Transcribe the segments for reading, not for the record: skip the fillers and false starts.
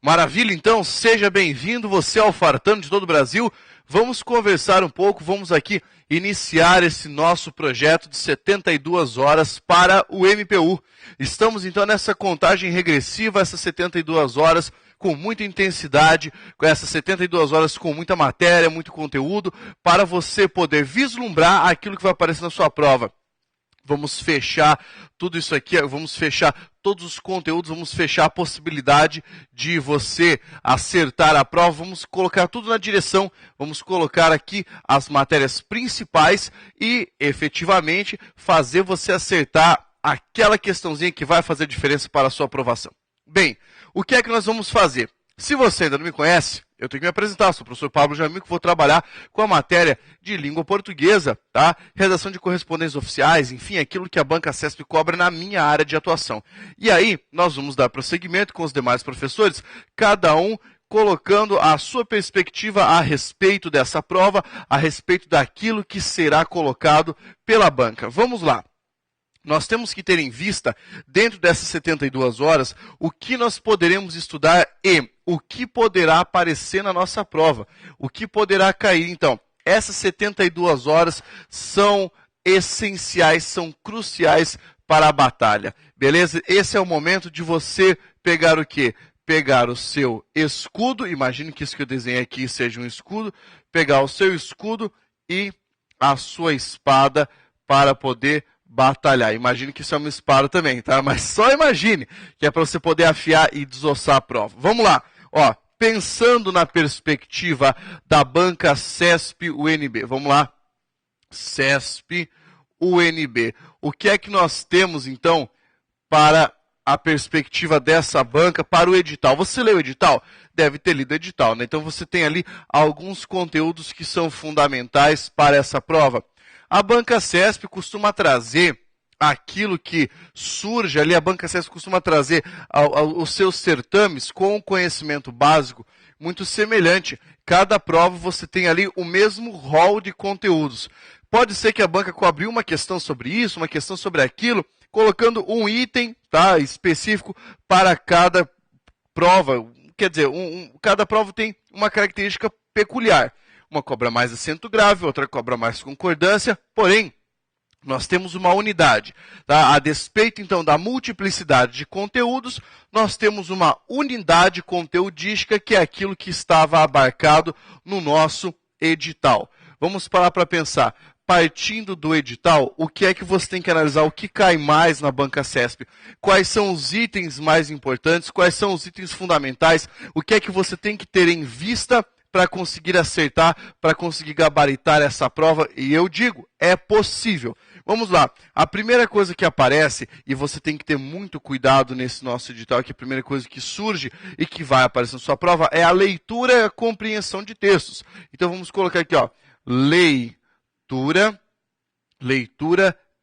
Maravilha, então, seja bem-vindo, você alfartano de todo o Brasil. Vamos conversar um pouco, vamos aqui iniciar esse nosso projeto de 72 horas para o MPU. Estamos então nessa contagem regressiva, essas 72 horas com muita intensidade, com essas 72 horas com muita matéria, muito conteúdo, para você poder vislumbrar aquilo que vai aparecer na sua prova. Vamos fechar tudo isso aqui, vamos fechar todos os conteúdos, vamos fechar a possibilidade de você acertar a prova, vamos colocar tudo na direção, vamos colocar aqui as matérias principais e, efetivamente, fazer você acertar aquela questãozinha que vai fazer diferença para a sua aprovação. Bem, o que é que nós vamos fazer? Se você ainda não me conhece, eu tenho que me apresentar, sou o professor Pablo Jamil, que vou trabalhar com a matéria de língua portuguesa, tá? Redação de correspondências oficiais, enfim, aquilo que a Banca CESP cobra na minha área de atuação. E aí, nós vamos dar prosseguimento com os demais professores, cada um colocando a sua perspectiva a respeito dessa prova, a respeito daquilo que será colocado pela banca. Vamos lá. Nós temos que ter em vista, dentro dessas 72 horas, o que nós poderemos estudar e o que poderá aparecer na nossa prova. O que poderá cair. Então, essas 72 horas são essenciais, são cruciais para a batalha. Beleza? Esse é o momento de você pegar o quê? Pegar o seu escudo, imagine que isso que eu desenhei aqui seja um escudo, pegar o seu escudo e a sua espada para poder batalhar. Imagine que isso é uma espada também, tá? Mas só imagine que é para você poder afiar e desossar a prova. Vamos lá. Ó, pensando na perspectiva da banca CESP-UNB. Vamos lá. CESP-UNB. O que é que nós temos, então, para a perspectiva dessa banca, para o edital? Você leu o edital? Deve ter lido o edital, né? Então você tem ali alguns conteúdos que são fundamentais para essa prova. A Banca CESP costuma trazer aquilo que surge ali, a Banca CESP costuma trazer os seus certames com um conhecimento básico muito semelhante. Cada prova você tem ali o mesmo rol de conteúdos. Pode ser que a banca cobre uma questão sobre isso, uma questão sobre aquilo, colocando um item, tá, específico para cada prova. Quer dizer, cada prova tem uma característica peculiar. Uma cobra mais acento grave, outra cobra mais concordância, porém, nós temos uma unidade. Tá? A despeito, então, da multiplicidade de conteúdos, nós temos uma unidade conteudística, que é aquilo que estava abarcado no nosso edital. Vamos parar para pensar. Partindo do edital, o que é que você tem que analisar? O que cai mais na Banca CESP? Quais são os itens mais importantes? Quais são os itens fundamentais? O que é que você tem que ter em vista para conseguir acertar, para conseguir gabaritar essa prova? E eu digo, é possível. Vamos lá. A primeira coisa que aparece, e você tem que ter muito cuidado nesse nosso edital, que a primeira coisa que surge e que vai aparecer na sua prova é a leitura e a compreensão de textos. Então vamos colocar aqui, ó, leitura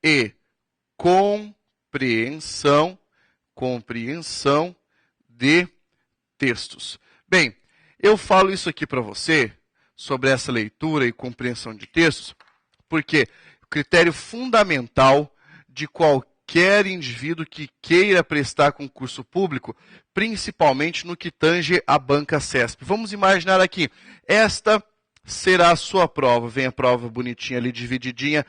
e compreensão de textos. Bem, eu falo isso aqui para você, sobre essa leitura e compreensão de textos, porque o critério fundamental de qualquer indivíduo que queira prestar concurso público, principalmente no que tange a Banca CESP. Vamos imaginar aqui, esta será a sua prova. Vem a prova bonitinha ali, divididinha.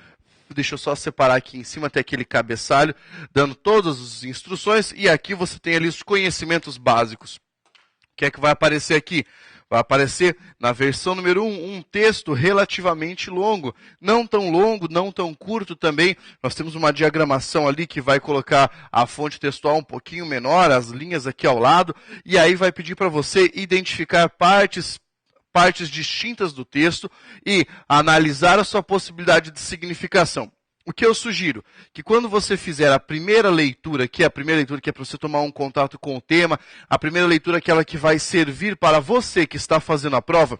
Deixa eu só separar aqui em cima, até aquele cabeçalho, dando todas as instruções, e aqui você tem ali os conhecimentos básicos. O que é que vai aparecer aqui? Vai aparecer na versão número 1 um texto relativamente longo. Não tão longo, não tão curto também. Nós temos uma diagramação ali que vai colocar a fonte textual um pouquinho menor, as linhas aqui ao lado. E aí vai pedir para você identificar partes distintas do texto e analisar a sua possibilidade de significação. O que eu sugiro? Que quando você fizer a primeira leitura, que é para você tomar um contato com o tema, a primeira leitura é aquela que vai servir para você que está fazendo a prova,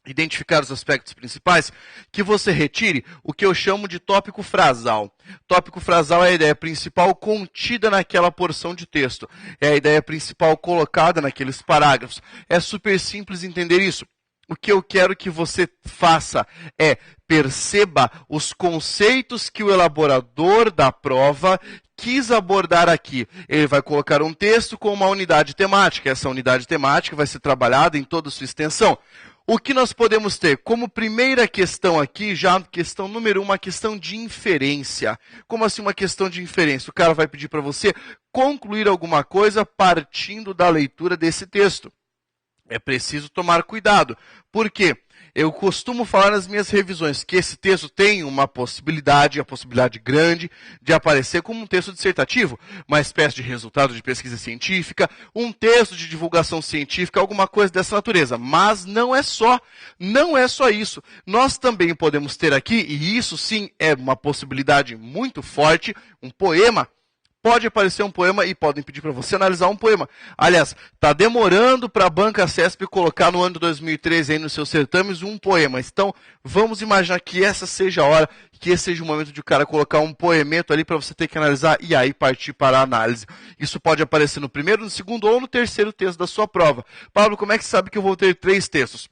identificar os aspectos principais, que você retire o que eu chamo de tópico frasal. Tópico frasal é a ideia principal contida naquela porção de texto. É a ideia principal colocada naqueles parágrafos. É super simples entender isso. O que eu quero que você faça é perceba os conceitos que o elaborador da prova quis abordar aqui? Ele vai colocar um texto com uma unidade temática. Essa unidade temática vai ser trabalhada em toda a sua extensão. O que nós podemos ter como primeira questão aqui, já questão número 1, uma questão de inferência. Como assim uma questão de inferência? O cara vai pedir para você concluir alguma coisa partindo da leitura desse texto. É preciso tomar cuidado. Por quê? Eu costumo falar nas minhas revisões que esse texto tem uma possibilidade, a possibilidade grande, de aparecer como um texto dissertativo, uma espécie de resultado de pesquisa científica, um texto de divulgação científica, alguma coisa dessa natureza. Mas não é só isso. Nós também podemos ter aqui, e isso sim é uma possibilidade muito forte, um poema. Pode aparecer um poema e podem pedir para você analisar um poema. Aliás, está demorando para a Banca CESP colocar no ano de 2013 aí nos seus certames um poema. Então, vamos imaginar que essa seja a hora, que esse seja o momento de o cara colocar um poemento ali para você ter que analisar e aí partir para a análise. Isso pode aparecer no primeiro, no segundo ou no terceiro texto da sua prova. Pablo, como é que você sabe que eu vou ter 3 textos?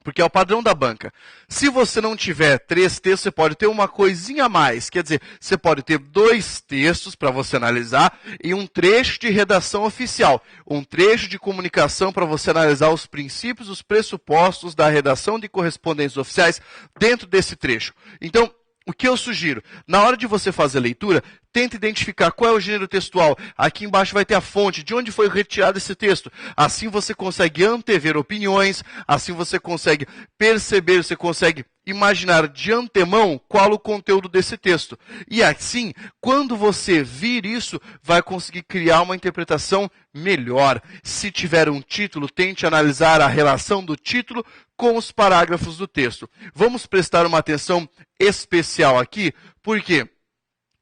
Porque é o padrão da banca. Se você não tiver 3 textos, você pode ter uma coisinha a mais. Quer dizer, você pode ter 2 textos para você analisar e um trecho de redação oficial. Um trecho de comunicação para você analisar os princípios, os pressupostos da redação de correspondências oficiais dentro desse trecho. Então, o que eu sugiro? Na hora de você fazer a leitura, tente identificar qual é o gênero textual. Aqui embaixo vai ter a fonte, de onde foi retirado esse texto. Assim você consegue antever opiniões, assim você consegue perceber, você consegue imaginar de antemão qual o conteúdo desse texto. E assim, quando você vir isso, vai conseguir criar uma interpretação melhor. Se tiver um título, tente analisar a relação do título com os parágrafos do texto. Vamos prestar uma atenção especial aqui, porque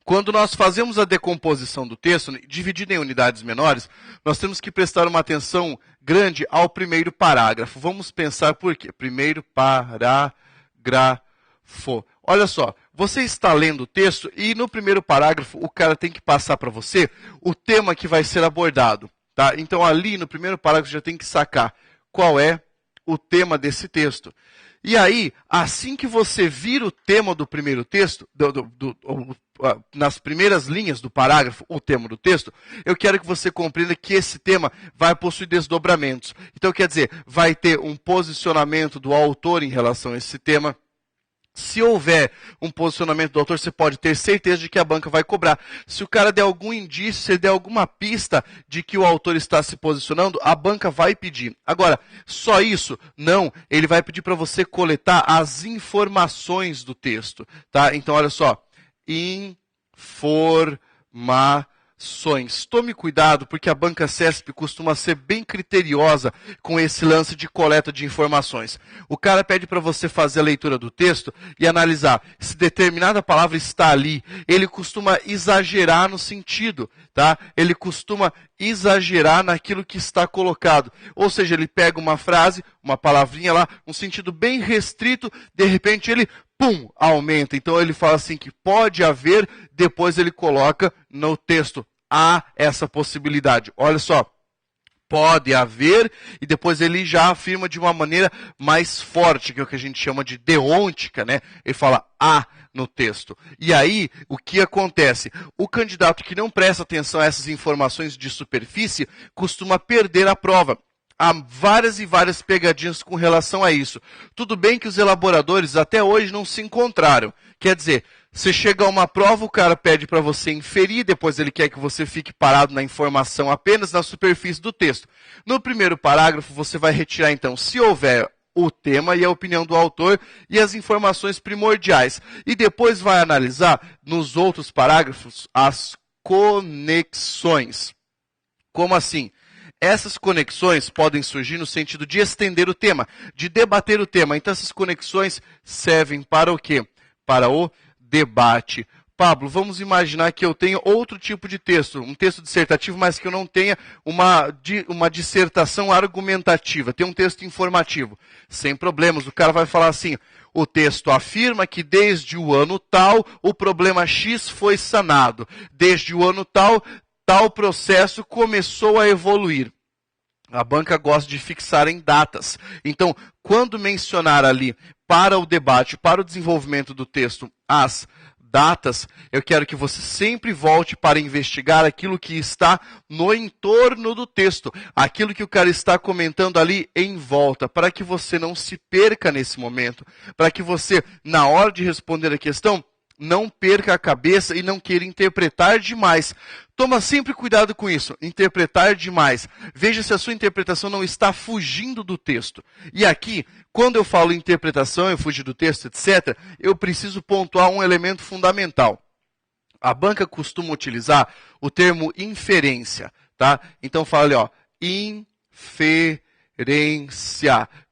quando nós fazemos a decomposição do texto, dividido em unidades menores, nós temos que prestar uma atenção grande ao primeiro parágrafo. Vamos pensar por quê? Primeiro parágrafo. Olha só, você está lendo o texto e no primeiro parágrafo o cara tem que passar para você o tema que vai ser abordado. Tá? Então ali no primeiro parágrafo já tem que sacar qual é o tema desse texto. E aí, assim que você vira o tema do primeiro texto, nas primeiras linhas do parágrafo, o tema do texto, eu quero que você compreenda que esse tema vai possuir desdobramentos. Então, quer dizer, vai ter um posicionamento do autor em relação a esse tema. Se houver um posicionamento do autor, você pode ter certeza de que a banca vai cobrar. Se o cara der algum indício, se ele der alguma pista de que o autor está se posicionando, a banca vai pedir. Agora, só isso? Não. Ele vai pedir para você coletar as informações do texto. Tá? Então, olha só. Informações. Tome cuidado, porque a Banca CESP costuma ser bem criteriosa com esse lance de coleta de informações. O cara pede para você fazer a leitura do texto e analisar se determinada palavra está ali. Ele costuma exagerar no sentido, tá? Ele costuma exagerar naquilo que está colocado. Ou seja, ele pega uma frase, uma palavrinha lá, um sentido bem restrito, de repente ele aumenta. Então ele fala assim que pode haver, depois ele coloca no texto, há essa possibilidade. Olha só, pode haver, e depois ele já afirma de uma maneira mais forte, que é o que a gente chama de deôntica, né? Ele fala há no texto. E aí, o que acontece? O candidato que não presta atenção a essas informações de superfície costuma perder a prova. Há várias e várias pegadinhas com relação a isso. Tudo bem que os elaboradores até hoje não se encontraram. Quer dizer, você chega a uma prova, o cara pede para você inferir, depois ele quer que você fique parado na informação apenas na superfície do texto. No primeiro parágrafo, você vai retirar, então, se houver o tema e a opinião do autor e as informações primordiais. E depois vai analisar, nos outros parágrafos, as conexões. Como assim? Essas conexões podem surgir no sentido de estender o tema, de debater o tema. Então, essas conexões servem para o quê? Para o debate. Pablo, vamos imaginar que eu tenho outro tipo de texto, um texto dissertativo, mas que eu não tenha uma dissertação argumentativa, tem um texto informativo. Sem problemas, o cara vai falar assim, o texto afirma que desde o ano tal, o problema X foi sanado. Desde o ano tal processo começou a evoluir. A banca gosta de fixar em datas. Então, quando mencionar ali para o debate, para o desenvolvimento do texto, as datas, eu quero que você sempre volte para investigar aquilo que está no entorno do texto, aquilo que o cara está comentando ali em volta, para que você não se perca nesse momento, para que você, na hora de responder a questão, não perca a cabeça e não queira interpretar demais. Toma sempre cuidado com isso, interpretar demais. Veja se a sua interpretação não está fugindo do texto. E aqui, quando eu falo interpretação, eu fugir do texto, etc., eu preciso pontuar um elemento fundamental. A banca costuma utilizar o termo inferência, tá? Então fala ali, ó, inferência.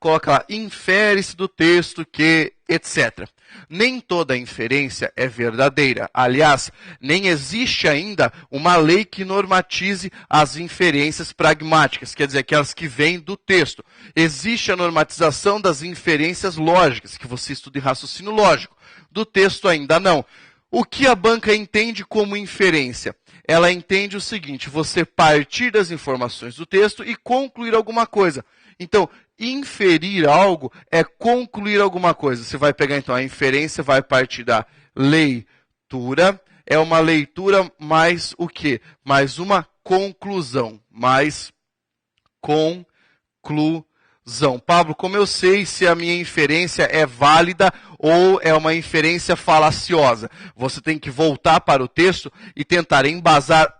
Coloca lá, infere-se do texto que, etc. Nem toda inferência é verdadeira. Aliás, nem existe ainda uma lei que normatize as inferências pragmáticas, quer dizer, aquelas que vêm do texto. Existe a normatização das inferências lógicas, que você estuda em raciocínio lógico. Do texto ainda não. O que a banca entende como inferência? Ela entende o seguinte, você partir das informações do texto e concluir alguma coisa. Então, inferir algo é concluir alguma coisa. Você vai pegar, então, a inferência, vai partir da leitura. É uma leitura mais o quê? Mais uma conclusão. Mais conclusão. Pablo, como eu sei se a minha inferência é válida ou é uma inferência falaciosa? Você tem que voltar para o texto e tentar embasar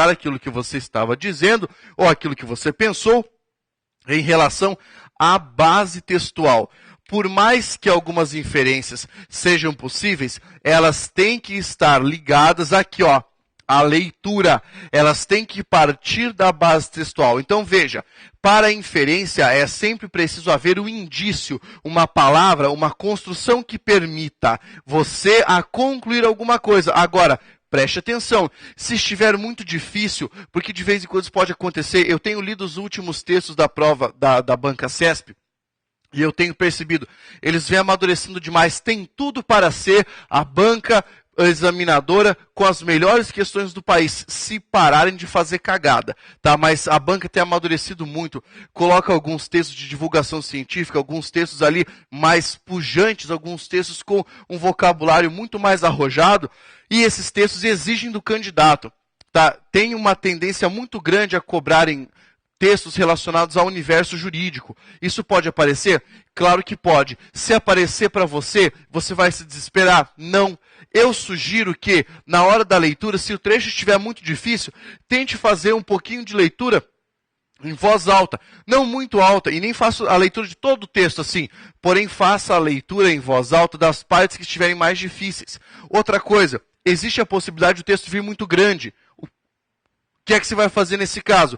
aquilo que você estava dizendo ou aquilo que você pensou em relação à base textual. Por mais que algumas inferências sejam possíveis, elas têm que estar ligadas aqui, ó, à leitura. Elas têm que partir da base textual. Então veja, para a inferência é sempre preciso haver um indício, uma palavra, uma construção que permita você a concluir alguma coisa. Agora, preste atenção, se estiver muito difícil, porque de vez em quando isso pode acontecer, eu tenho lido os últimos textos da prova da Banca CESP, e eu tenho percebido, eles vêm amadurecendo demais, tem tudo para ser a banca examinadora com as melhores questões do país, se pararem de fazer cagada, tá? Mas a banca tem amadurecido muito, coloca alguns textos de divulgação científica, alguns textos ali mais pujantes, alguns textos com um vocabulário muito mais arrojado, e esses textos exigem do candidato, tá? Tem uma tendência muito grande a cobrarem textos relacionados ao universo jurídico. Isso pode aparecer? Claro que pode. Se aparecer para você, você vai se desesperar? Não. Eu sugiro que, na hora da leitura, se o trecho estiver muito difícil, tente fazer um pouquinho de leitura em voz alta. Não muito alta, e nem faça a leitura de todo o texto assim. Porém, faça a leitura em voz alta das partes que estiverem mais difíceis. Outra coisa, existe a possibilidade de o texto vir muito grande. O que é que você vai fazer nesse caso?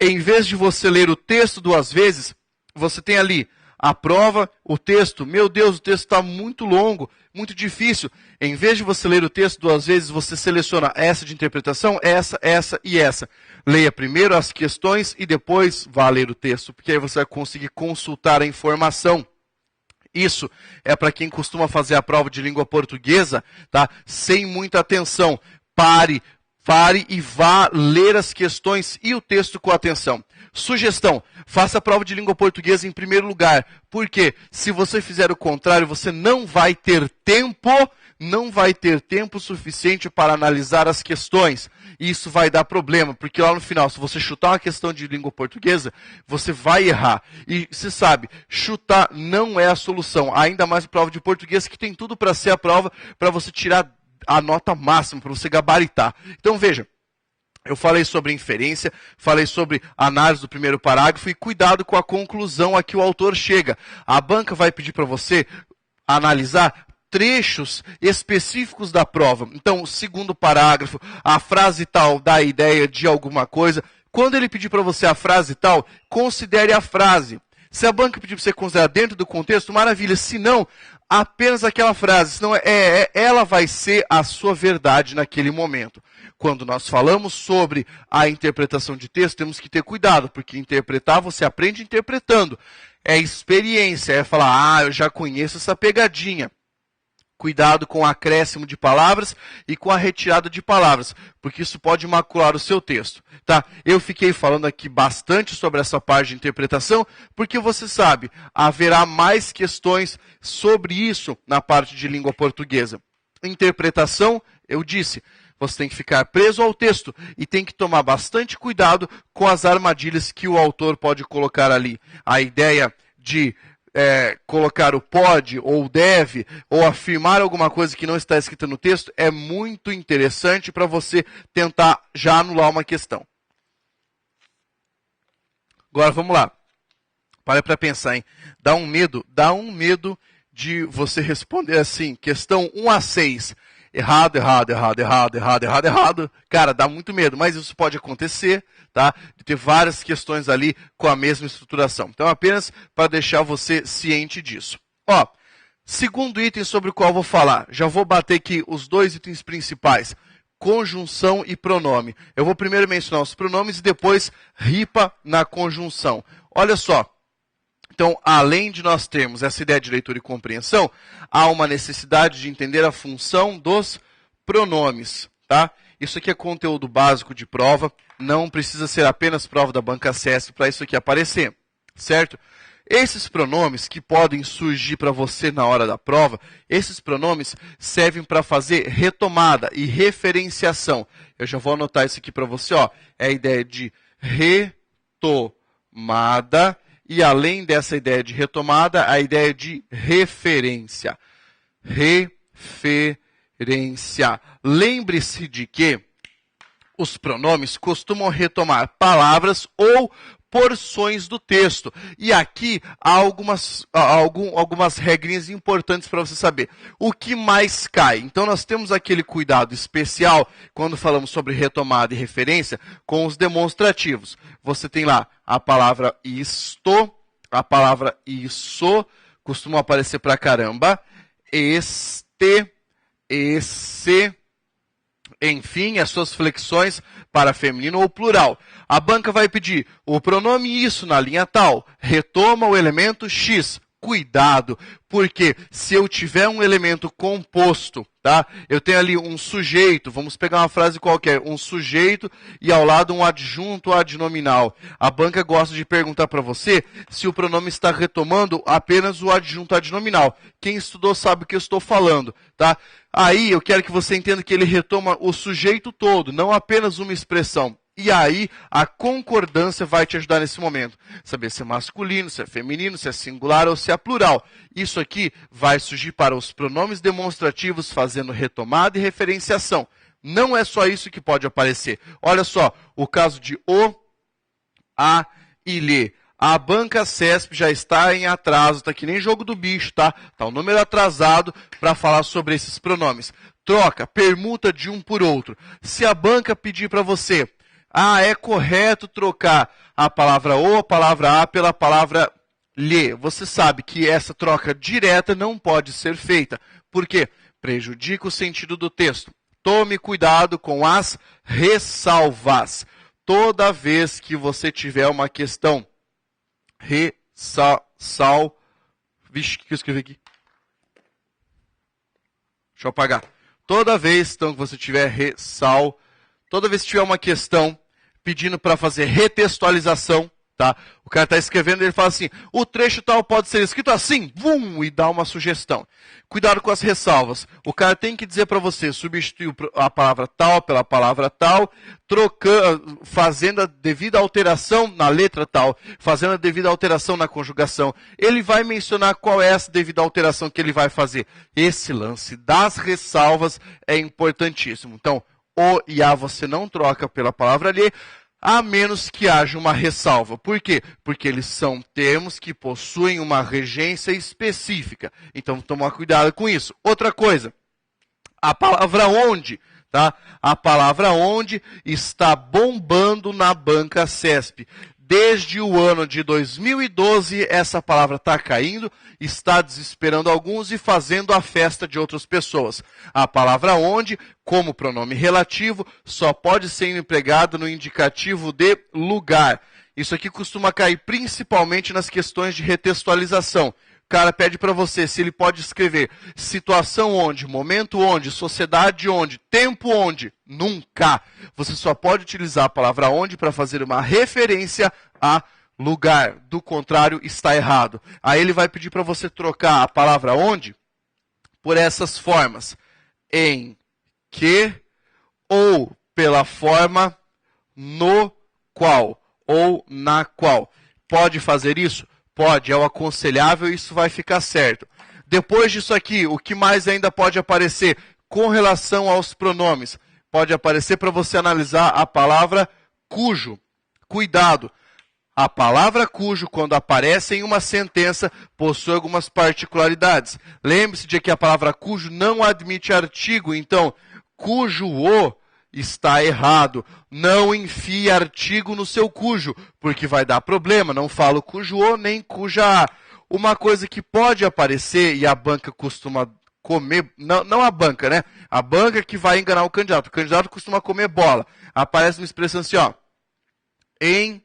Em vez de você ler o texto 2 vezes, você tem ali a prova, o texto. Meu Deus, o texto está muito longo, muito difícil. Em vez de você ler o texto 2 vezes, você seleciona essa de interpretação, essa e essa. Leia primeiro as questões e depois vá ler o texto, porque aí você vai conseguir consultar a informação. Isso é para quem costuma fazer a prova de língua portuguesa, tá? Sem muita atenção. Pare e vá ler as questões e o texto com atenção. Sugestão, faça a prova de língua portuguesa em primeiro lugar. Porque se você fizer o contrário, você não vai ter tempo suficiente para analisar as questões. E isso vai dar problema, porque lá no final, se você chutar uma questão de língua portuguesa, você vai errar. E você sabe, chutar não é a solução. Ainda mais a prova de português, que tem tudo para ser a prova, para você tirar a nota máxima, para você gabaritar. Então veja, eu falei sobre inferência, falei sobre análise do primeiro parágrafo e cuidado com a conclusão a que o autor chega. A banca vai pedir para você analisar trechos específicos da prova. Então, o segundo parágrafo, a frase tal dá a ideia de alguma coisa. Quando ele pedir para você a frase tal, considere a frase. Se a banca pedir para você considerar dentro do contexto, maravilha. Se não, apenas aquela frase. Senão ela vai ser a sua verdade naquele momento. Quando nós falamos sobre a interpretação de texto, temos que ter cuidado, porque interpretar você aprende interpretando. É experiência, é falar, eu já conheço essa pegadinha. Cuidado com o acréscimo de palavras e com a retirada de palavras, porque isso pode macular o seu texto. Tá? Eu fiquei falando aqui bastante sobre essa parte de interpretação, porque você sabe, haverá mais questões sobre isso na parte de língua portuguesa. interpretação, eu disse, você tem que ficar preso ao texto e tem que tomar bastante cuidado com as armadilhas que o autor pode colocar ali. A ideia de colocar o pode ou deve ou afirmar alguma coisa que não está escrita no texto é muito interessante para você tentar já anular uma questão. Agora vamos lá. Para pensar, hein? Dá um medo de você responder assim, questão 1 a 6. Errado. Cara, dá muito medo, mas isso pode acontecer, tá? De ter várias questões ali com a mesma estruturação. Então, apenas para deixar você ciente disso. Ó, segundo item sobre o qual eu vou falar. Já vou bater aqui os 2 itens principais. Conjunção e pronome. Eu vou primeiro mencionar os pronomes e depois ripa na conjunção. Olha só. Então, além de nós termos essa ideia de leitura e compreensão, há uma necessidade de entender a função dos pronomes, tá? Isso aqui é conteúdo básico de prova, não precisa ser apenas prova da banca CESP para isso aqui aparecer, certo? Esses pronomes que podem surgir para você na hora da prova, esses pronomes servem para fazer retomada e referenciação. Eu já vou anotar isso aqui para você, ó. É a ideia de retomada. E além dessa ideia de retomada, a ideia de referência. Referência. Lembre-se de que os pronomes costumam retomar palavras ou porções do texto. E aqui há algumas regrinhas importantes para você saber. O que mais cai? Então nós temos aquele cuidado especial quando falamos sobre retomada e referência com os demonstrativos. Você tem lá a palavra isto, a palavra isso, costuma aparecer pra caramba. Este, esse, enfim, as suas flexões para feminino ou plural. A banca vai pedir o pronome isso na linha tal, retoma o elemento X. Cuidado, porque se eu tiver um elemento composto, tá? Eu tenho ali um sujeito, vamos pegar uma frase qualquer, um sujeito e ao lado um adjunto adnominal. A banca gosta de perguntar para você se o pronome está retomando apenas o adjunto adnominal. Quem estudou sabe o que eu estou falando, tá? Aí eu quero que você entenda que ele retoma o sujeito todo, não apenas uma expressão. E aí, a concordância vai te ajudar nesse momento. Saber se é masculino, se é feminino, se é singular ou se é plural. Isso aqui vai surgir para os pronomes demonstrativos fazendo retomada e referenciação. Não é só isso que pode aparecer. Olha só, o caso de o, a e lhe. A banca CESP já está em atraso, tá que nem jogo do bicho, tá? Tá um número atrasado para falar sobre esses pronomes. Troca, permuta de um por outro. Se a banca pedir para você... é correto trocar a palavra ou a palavra a pela palavra lhe. Você sabe que essa troca direta não pode ser feita. Por quê? Prejudica o sentido do texto. Tome cuidado com as ressalvas. Toda vez que você tiver uma questão Vixe, o que eu escrevi aqui? Deixa eu apagar. Toda vez então, que você tiver toda vez que tiver uma questão pedindo para fazer retextualização, tá? O cara está escrevendo e ele fala assim, o trecho tal pode ser escrito assim, e dá uma sugestão. Cuidado com as ressalvas. O cara tem que dizer para você, substituir a palavra tal pela palavra tal, trocando, fazendo a devida alteração na letra tal, fazendo a devida alteração na conjugação. Ele vai mencionar qual é essa devida alteração que ele vai fazer. Esse lance das ressalvas é importantíssimo. Então, o e a você não troca pela palavra lhe, a menos que haja uma ressalva. Por quê? Porque eles são termos que possuem uma regência específica. Então, tomar cuidado com isso. Outra coisa, a palavra onde, tá? A palavra onde está bombando na banca CESP. Desde o ano de 2012, essa palavra está caindo, está desesperando alguns e fazendo a festa de outras pessoas. A palavra onde, como pronome relativo, só pode ser empregada no indicativo de lugar. Isso aqui costuma cair principalmente nas questões de retextualização. O cara pede para você se ele pode escrever situação onde, momento onde, sociedade onde, tempo onde. Nunca. Você só pode utilizar a palavra onde para fazer uma referência a lugar. Do contrário, está errado. Aí ele vai pedir para você trocar a palavra onde por essas formas. em que, ou pela forma no qual, ou na qual. Pode fazer isso? Pode, é o aconselhável e isso vai ficar certo. Depois disso aqui, o que mais ainda pode aparecer com relação aos pronomes? Pode aparecer para você analisar a palavra cujo. Cuidado! A palavra cujo, quando aparece em uma sentença, possui algumas particularidades. Lembre-se de que a palavra cujo não admite artigo, então, cujo o está errado. Não enfie artigo no seu cujo, porque vai dar problema. Não falo cujo o nem cuja a. Uma coisa que pode aparecer, e a banca costuma comer, não a banca, né? A banca que vai enganar o candidato. O candidato costuma comer bola. Aparece uma expressão assim, ó, em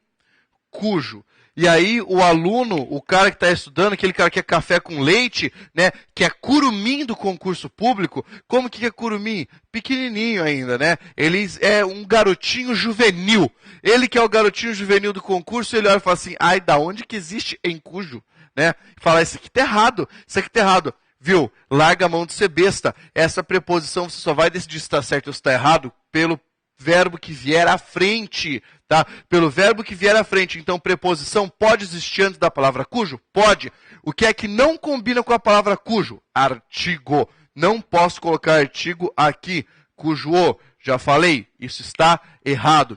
cujo. E aí o aluno, o cara que está estudando, aquele cara que é café com leite, né, que é curumim do concurso público, como que é curumim? Pequenininho ainda, né? Ele é um garotinho juvenil. Ele que é o garotinho juvenil do concurso, ele olha e fala assim, ai, da onde que existe em cujo? Né? Fala, isso aqui tá errado, isso aqui tá errado. Viu? Larga a mão de ser besta. Essa preposição você só vai decidir se está certo ou se está errado pelo verbo que vier à frente, tá? Pelo verbo que vier à frente. Então, preposição pode existir antes da palavra cujo? Pode. O que é que não combina com a palavra cujo? Artigo. Não posso colocar artigo aqui. Cujo o. Já falei, isso está errado.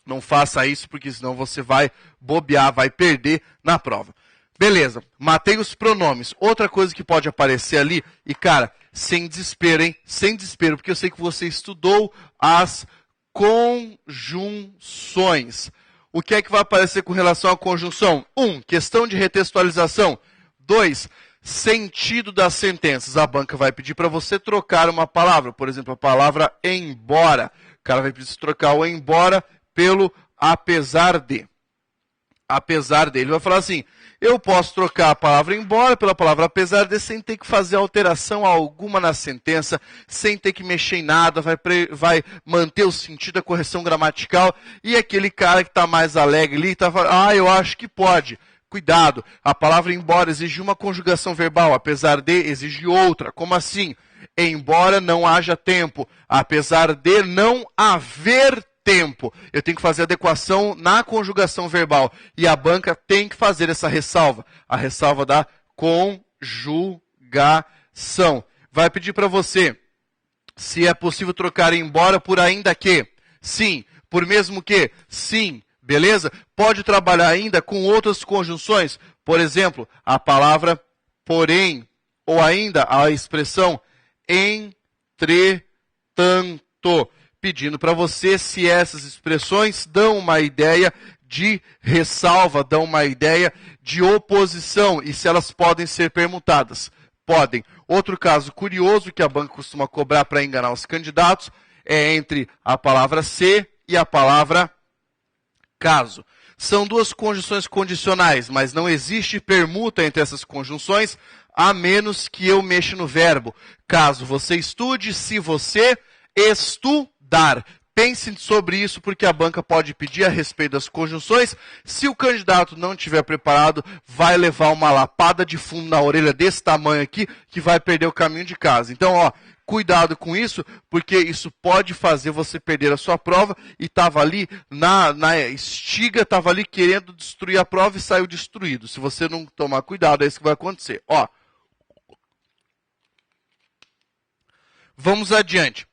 Não faça isso, porque senão você vai bobear, vai perder na prova. Beleza, matei os pronomes. Outra coisa que pode aparecer ali, e cara, sem desespero, hein? Sem desespero, porque eu sei que você estudou as conjunções. O que é que vai aparecer com relação à conjunção? 1. Questão de retextualização. 2. Sentido das sentenças. A banca vai pedir para você trocar uma palavra. Por exemplo, a palavra embora. O cara vai pedir para trocar o embora pelo apesar de. Apesar de. Ele vai falar assim, eu posso trocar a palavra embora pela palavra apesar de sem ter que fazer alteração alguma na sentença, sem ter que mexer em nada, vai manter o sentido, a correção gramatical, e aquele cara que está mais alegre ali, está falando, eu acho que pode. Cuidado, a palavra embora exige uma conjugação verbal, apesar de exige outra. Como assim? Embora não haja tempo, apesar de não haver tempo. Eu tenho que fazer adequação na conjugação verbal. E a banca tem que fazer essa ressalva. A ressalva da conjugação. Vai pedir para você se é possível trocar embora por ainda que. Sim. Por mesmo que. Sim. Beleza? Pode trabalhar ainda com outras conjunções. Por exemplo, a palavra porém. Ou ainda a expressão entretanto. Pedindo para você se essas expressões dão uma ideia de ressalva, dão uma ideia de oposição e se elas podem ser permutadas. Podem. Outro caso curioso que a banca costuma cobrar para enganar os candidatos é entre a palavra se e a palavra caso. São duas conjunções condicionais, mas não existe permuta entre essas conjunções, a menos que eu mexa no verbo. Caso você estude, se você estudar. Pense sobre isso, porque a banca pode pedir a respeito das conjunções. Se o candidato não estiver preparado, vai levar uma lapada de fundo na orelha desse tamanho aqui, que vai perder o caminho de casa. Então, cuidado com isso, porque isso pode fazer você perder a sua prova. E estava ali na estiga, estava ali querendo destruir a prova e saiu destruído. Se você não tomar cuidado, é isso que vai acontecer. Vamos adiante.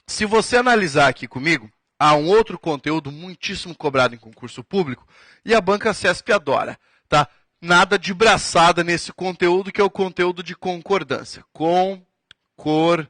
Se você analisar aqui comigo, há um outro conteúdo muitíssimo cobrado em concurso público e a banca CESP adora, tá? Nada de braçada nesse conteúdo, que é o conteúdo de concordância. Concordância.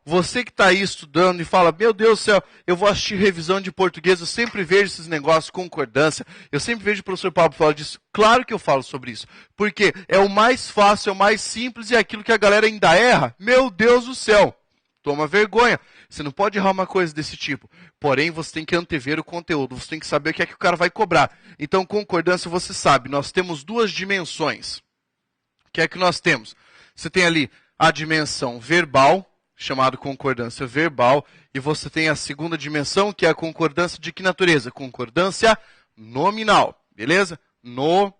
Você que está aí estudando e fala, meu Deus do céu, eu vou assistir revisão de português, eu sempre vejo esses negócios, concordância, eu sempre vejo o professor Pablo falar disso. Claro que eu falo sobre isso, porque é o mais fácil, é o mais simples e é aquilo que a galera ainda erra. Meu Deus do céu, toma vergonha. Você não pode errar uma coisa desse tipo. Porém, você tem que antever o conteúdo, você tem que saber o que é que o cara vai cobrar. Então, concordância, você sabe, nós temos duas dimensões. O que é que nós temos? Você tem ali a dimensão verbal, chamado concordância verbal, e você tem a segunda dimensão, que é a concordância de que natureza? Concordância nominal, beleza? Nominal.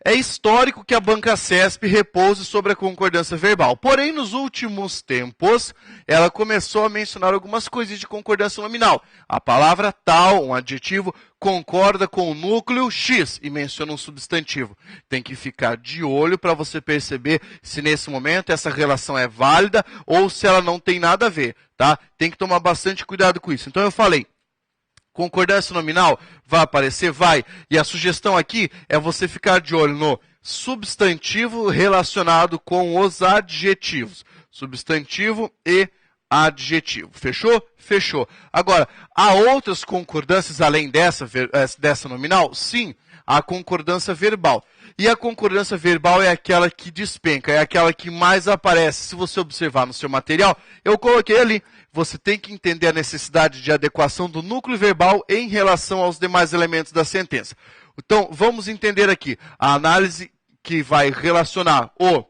É histórico que a banca CESP repouse sobre a concordância verbal. Porém, nos últimos tempos, ela começou a mencionar algumas coisas de concordância nominal. A palavra tal, um adjetivo, concorda com o núcleo X e menciona um substantivo. Tem que ficar de olho para você perceber se nesse momento essa relação é válida ou se ela não tem nada a ver, tá? Tem que tomar bastante cuidado com isso. Então eu falei, concordância nominal vai aparecer? Vai. E a sugestão aqui é você ficar de olho no substantivo relacionado com os adjetivos. Substantivo e adjetivo. Fechou? Fechou. Agora, há outras concordâncias além dessa nominal? Sim, há concordância verbal. E a concordância verbal é aquela que despenca, é aquela que mais aparece. Se você observar no seu material, eu coloquei ali. Você tem que entender a necessidade de adequação do núcleo verbal em relação aos demais elementos da sentença. Então, vamos entender aqui a análise que vai relacionar o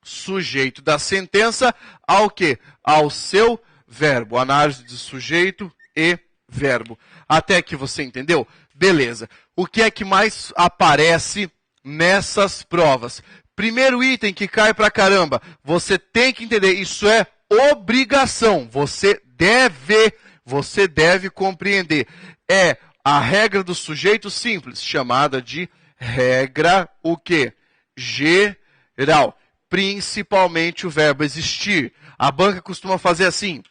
sujeito da sentença ao quê? Ao seu verbo. Análise de sujeito e verbo. Até que você entendeu? Beleza. O que é que mais aparece nessas provas? Primeiro item que cai pra caramba. Você tem que entender, isso é obrigação. Você deve compreender. É a regra do sujeito simples, chamada de regra o quê? Geral. Principalmente o verbo existir. A banca costuma fazer assim.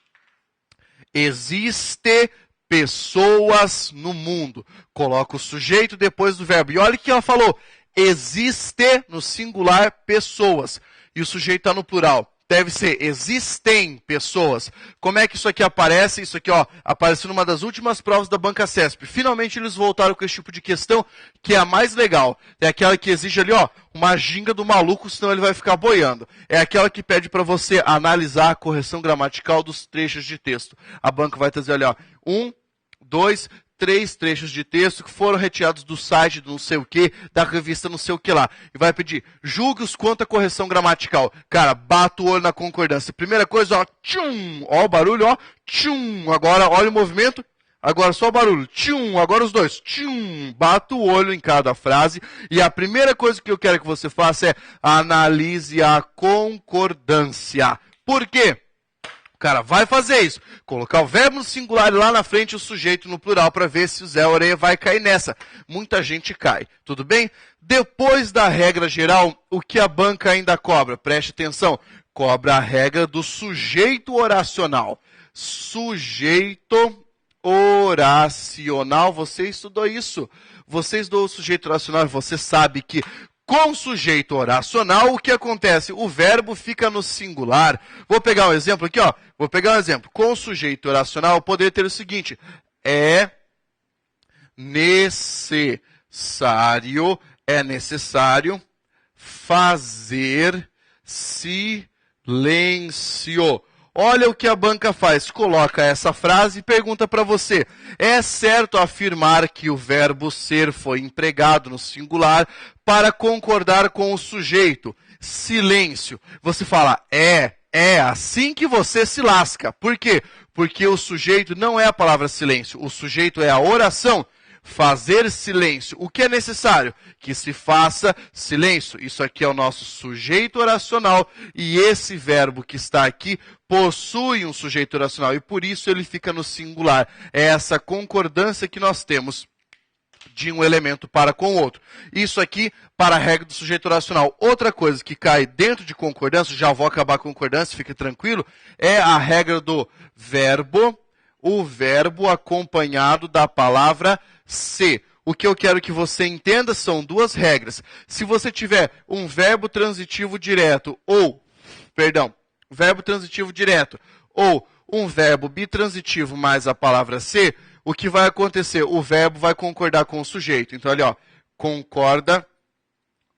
Existe pessoas no mundo. Coloca o sujeito depois do verbo. E olha o que ela falou. Existe no singular pessoas. E o sujeito está no plural. Deve ser, existem pessoas. Como é que isso aqui aparece? Isso aqui, ó, apareceu numa das últimas provas da banca CESP. Finalmente eles voltaram com esse tipo de questão, que é a mais legal. É aquela que exige ali, ó, uma ginga do maluco, senão ele vai ficar boiando. É aquela que pede para você analisar a correção gramatical dos trechos de texto. A banca vai trazer ali, ó, 1, 2, 3 trechos de texto que foram retirados do site do não sei o que, da revista não sei o que lá. E vai pedir, julgue-os quanto à correção gramatical. Cara, bata o olho na concordância. Primeira coisa, ó, tchum, ó o barulho, ó, tchum. Agora, olha o movimento. Agora só o barulho, tchum. Agora os dois, tchum. Bata o olho em cada frase. E a primeira coisa que eu quero que você faça é analise a concordância. Por quê? O cara vai fazer isso. Colocar o verbo no singular e lá na frente o sujeito no plural para ver se o Zé Orelha vai cair nessa. Muita gente cai. Tudo bem? Depois da regra geral, o que a banca ainda cobra? Preste atenção. Cobra a regra do sujeito oracional. Sujeito oracional. Você estudou isso. Você estudou o sujeito oracional. Você sabe que com sujeito oracional, o que acontece? O verbo fica no singular. Vou pegar um exemplo aqui, ó. Vou pegar um exemplo. Com sujeito oracional, eu poderia ter o seguinte. É necessário fazer silêncio. Olha o que a banca faz. Coloca essa frase e pergunta para você. É certo afirmar que o verbo ser foi empregado no singular para concordar com o sujeito? Silêncio. Você fala, é assim que você se lasca. Por quê? Porque o sujeito não é a palavra silêncio. O sujeito é a oração. Fazer silêncio. O que é necessário? Que se faça silêncio. Isso aqui é o nosso sujeito oracional e esse verbo que está aqui possui um sujeito oracional e por isso ele fica no singular. É essa concordância que nós temos de um elemento para com o outro. Isso aqui para a regra do sujeito oracional. Outra coisa que cai dentro de concordância, já vou acabar a concordância, fique tranquilo, é a regra do verbo, o verbo acompanhado da palavra se. O que eu quero que você entenda são duas regras. Se você tiver um verbo transitivo direto ou um verbo bitransitivo mais a palavra ser, o que vai acontecer? O verbo vai concordar com o sujeito. Então, ali, ó, concorda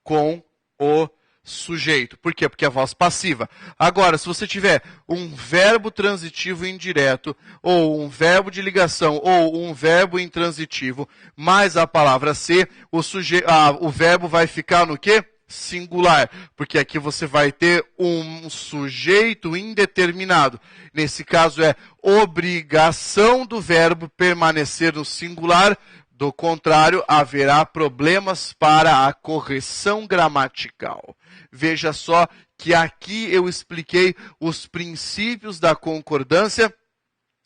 com o sujeito. Por quê? Porque é a voz passiva. Agora, se você tiver um verbo transitivo indireto, ou um verbo de ligação, ou um verbo intransitivo, mais a palavra ser, o verbo vai ficar no quê? Singular. Porque aqui você vai ter um sujeito indeterminado. Nesse caso é obrigação do verbo permanecer no singular, Do contrário, haverá problemas para a correção gramatical. Veja só que aqui eu expliquei os princípios da concordância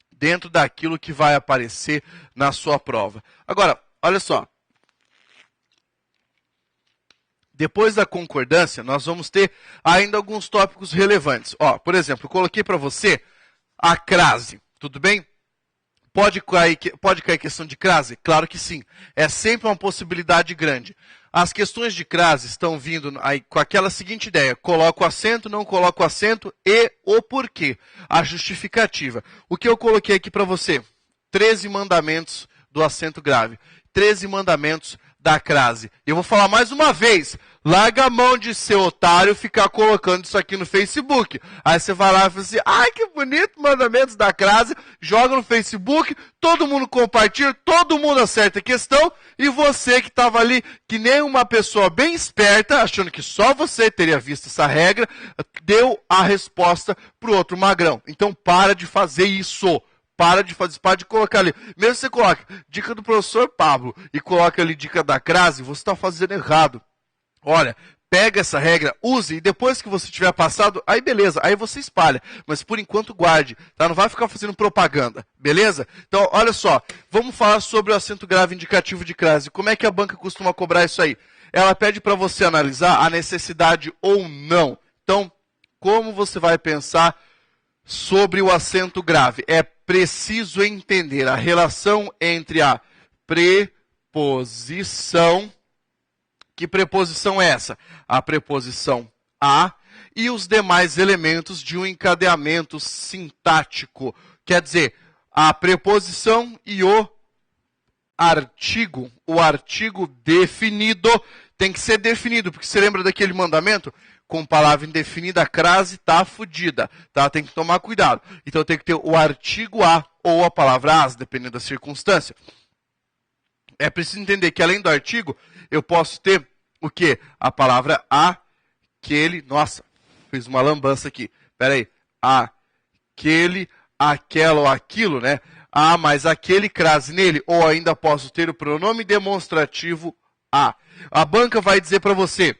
dentro daquilo que vai aparecer na sua prova. Agora, olha só. Depois da concordância, nós vamos ter ainda alguns tópicos relevantes. Ó, por exemplo, eu coloquei para você a crase, tudo bem? Pode cair questão de crase? Claro que sim. É sempre uma possibilidade grande. As questões de crase estão vindo aí com aquela seguinte ideia: coloco o acento, não coloco o acento e o porquê. A justificativa. O que eu coloquei aqui para você? 13 mandamentos do acento grave. 13 mandamentos da crase. Eu vou falar mais uma vez. Larga a mão de ser otário e ficar colocando isso aqui no Facebook. Aí você vai lá e fala assim: ai, que bonito, mandamentos da crase. Joga no Facebook, todo mundo compartilha, todo mundo acerta a questão. E você que estava ali, que nem uma pessoa bem esperta, achando que só você teria visto essa regra, deu a resposta para o outro magrão. Então para de fazer isso. Para de colocar ali. Mesmo que você coloque dica do professor Pablo e coloque ali dica da crase, você está fazendo errado. Olha, pega essa regra, use e depois que você tiver passado, aí beleza, aí você espalha. Mas por enquanto guarde, tá? Não vai ficar fazendo propaganda, beleza? Então, olha só, vamos falar sobre o acento grave indicativo de crase. Como é que a banca costuma cobrar isso aí? Ela pede para você analisar a necessidade ou não. Então, como você vai pensar sobre o acento grave? É preciso entender a relação entre a preposição. Que preposição é essa? A preposição a e os demais elementos de um encadeamento sintático. Quer dizer, a preposição e o artigo definido tem que ser definido, porque você lembra daquele mandamento? Com palavra indefinida, a crase tá fodida, tá? Tem que tomar cuidado. Então tem que ter o artigo a ou a palavra as, dependendo da circunstância. É preciso entender que além do artigo, eu posso ter o quê? A palavra aquele. Nossa, fiz uma lambança aqui. Pera aí. Aquele, aquela ou aquilo, né? Mas aquele crase nele. Ou ainda posso ter o pronome demonstrativo a. A banca vai dizer para você: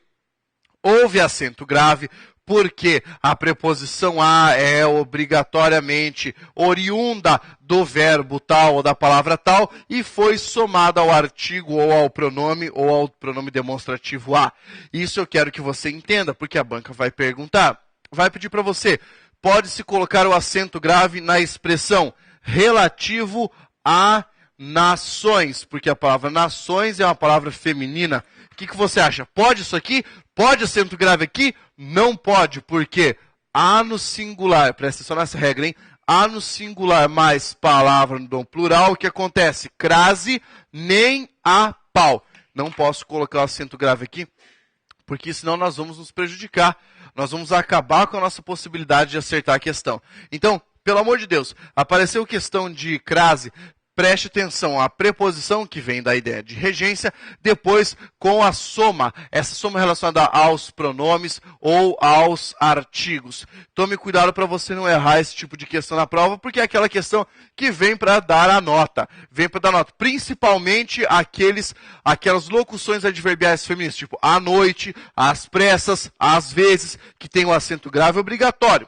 houve acento grave, porque a preposição a é obrigatoriamente oriunda do verbo tal ou da palavra tal e foi somada ao artigo ou ao pronome demonstrativo a. Isso eu quero que você entenda, porque a banca vai perguntar. Vai pedir para você: pode-se colocar o acento grave na expressão relativo a nações, porque a palavra nações é uma palavra feminina. O que você acha? Pode isso aqui? Pode acento grave aqui? Não pode, porque a no singular, presta atenção nessa regra, hein? A no singular mais palavra no plural, o que acontece? Crase nem a pau. Não posso colocar o acento grave aqui, porque senão nós vamos nos prejudicar. Nós vamos acabar com a nossa possibilidade de acertar a questão. Então, pelo amor de Deus, apareceu questão de crase. Preste atenção à preposição, que vem da ideia de regência, depois com a soma, essa soma relacionada aos pronomes ou aos artigos. Tome cuidado para você não errar esse tipo de questão na prova, porque é aquela questão que vem para dar a nota. Vem para dar nota, principalmente aquelas locuções adverbiais femininas, tipo à noite, às pressas, às vezes, que tem o acento grave obrigatório.